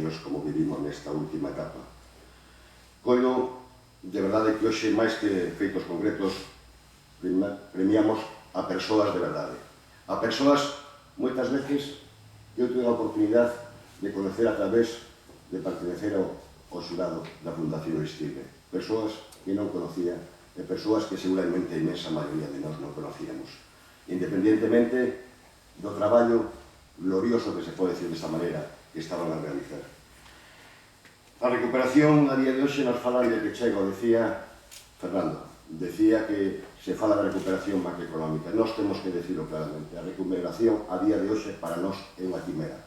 años como vivimos nesta última etapa. Collo, de verdade, que hoxe, máis que feitos concretos, premiamos a persoas de verdade. A persoas, moitas veces, eu tuve a oportunidade de conocer a través de pertenecer ao xurado da Fundación Estirbe. Persoas que non conocía e persoas que seguramente a inmensa maioría de nós non conocíamos. Independientemente do traballo glorioso, que se pode decir desta maneira, que estaban a realizar. A recuperación a día de hoxe nos falan de que chega, decía Fernando, decía que se fala da recuperación macroeconómica. Nós temos que decirlo claramente. A recuperación a día de hoxe para nós é unha quimera.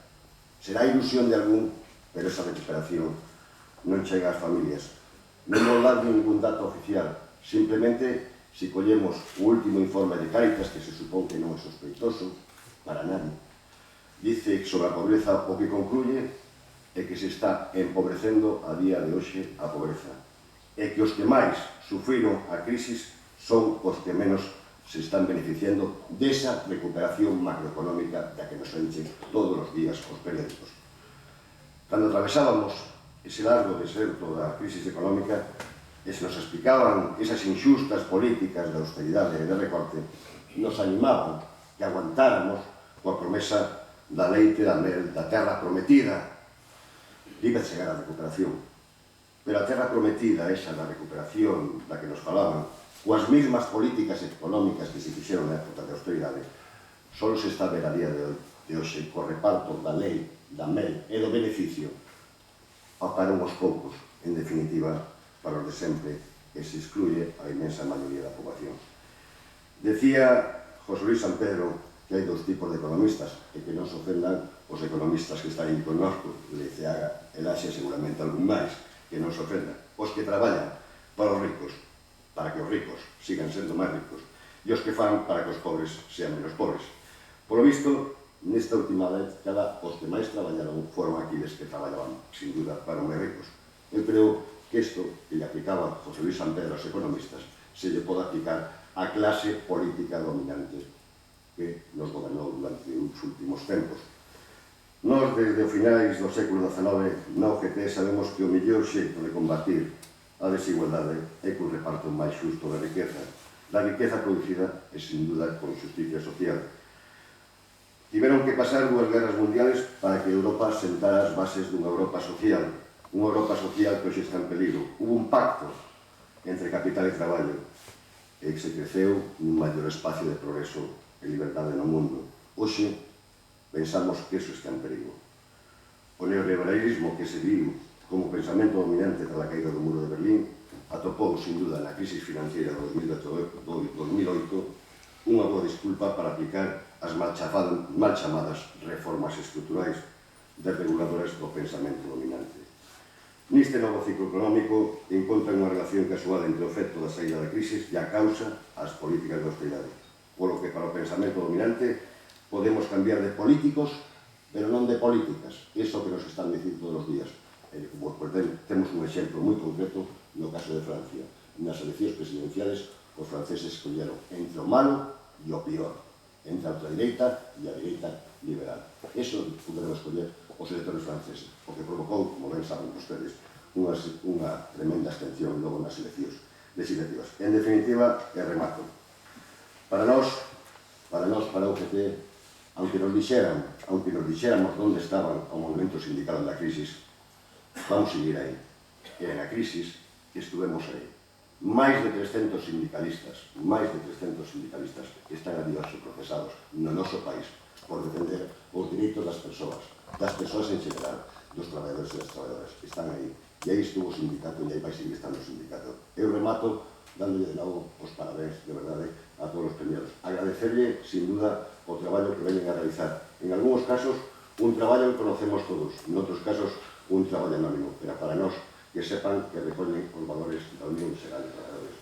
Será ilusión de algún, pero esa recuperación non chega ás familias. Non vou dar ningún dato oficial. Simplemente, se collemos o último informe de Cáritas, que se supón que non é sospeitoso para nadie, dice sobre a pobreza, o que concluye é que se está empobrecendo a día de hoxe a pobreza, e que os que máis sufriron a crisis son os que menos se están beneficiando desa recuperación macroeconómica da que nos enchen todos os días os periódicos. Cando atravesábamos ese largo deserto da crisis económica e se nos explicaban esas injustas políticas de austeridade e de recorte, nos animaban que aguantáramos coa promesa da leite, da mel, da terra prometida. Iba a chegar a recuperación. Pero a terra prometida, esa da recuperación da que nos falaban, coas mesmas políticas económicas que se fixeron na época de austeridade, só se está a ver a día de hoxe co reparto da lei, da mel e do beneficio para uns poucos, en definitiva, para os de sempre, que se excluye a inmensa maioría da poboación. Decía José Luis San Pedro que hai dous tipos de economistas, e que non se ofendan os economistas que están aí connosco, Leceaga e Laxe, seguramente algún máis, que non se ofendan. Os que traballan para os ricos, para que os ricos sigan sendo máis ricos, e os que fan para que os pobres sean menos pobres. Por lo visto, nesta última década, os que máis traballaron foron aqueles que traballaban, sin duda, para os máis ricos. Eu creo que isto que lle aplicaba José Luis San Pedro aos economistas se lle pode aplicar á clase política dominante que nos gobernou durante os últimos tempos. Nós, desde os finais do século XIX, na OCT sabemos que o mellor xeito de combatir a desigualdade é cun reparto máis xusto da riqueza producida e, sin duda, con justicia social. Tiveron que pasar dúas guerras mundiales para que Europa sentara as bases dunha Europa social que hoxe está en peligro. Hubo un pacto entre capital e traballo e se creceu un maior espacio de progreso e liberdade no mundo. Hoxe pensamos que eso está en perigo. O neoliberalismo que se viu como pensamento dominante tras a caída do muro de Berlín atopou, sin duda, na crisis financiera de 2008 unha boa disculpa para aplicar as mal chamadas reformas estruturais desreguladoras do pensamento dominante. Neste novo ciclo económico encontra unha relación casual entre o efecto da saída da crisis e a causa as políticas de austeridade. Polo que para o pensamento dominante podemos cambiar de políticos, pero non de políticas. Iso que nos están dicindo todos os días. Temos un exemplo moi concreto no caso de Francia. Nas eleccións presidenciales, os franceses escolleron entre o malo e o pior, entre a ultradireita e a direita liberal. Iso puderon escoller os electores franceses, o que provocou, como ben saben vostedes, unha tremenda abstención logo nas eleccións legislativas. En definitiva, e remato, para a UGT, aunque nos dixéramos onde estaban o movimento sindical da crisis, vamos seguir aí. E na crisis estuvemos aí. Máis de 300 sindicalistas están a día procesados no noso país por defender os direitos das persoas en xeral, dos traballadores e das traballadoras. Están aí. E aí estuvo o sindicato e aí vai seguir estando o sindicato. Eu remato dándolle de novo os parabéns, de verdade, a todos os premiados. Agradecerlle, sin duda, o traballo que veñen a realizar. En algúns casos, un traballo que conocemos todos, en outros casos, un traballo anónimo, pero para nós, que sepan que recollen os valores da Unión Xeral de Traballadores.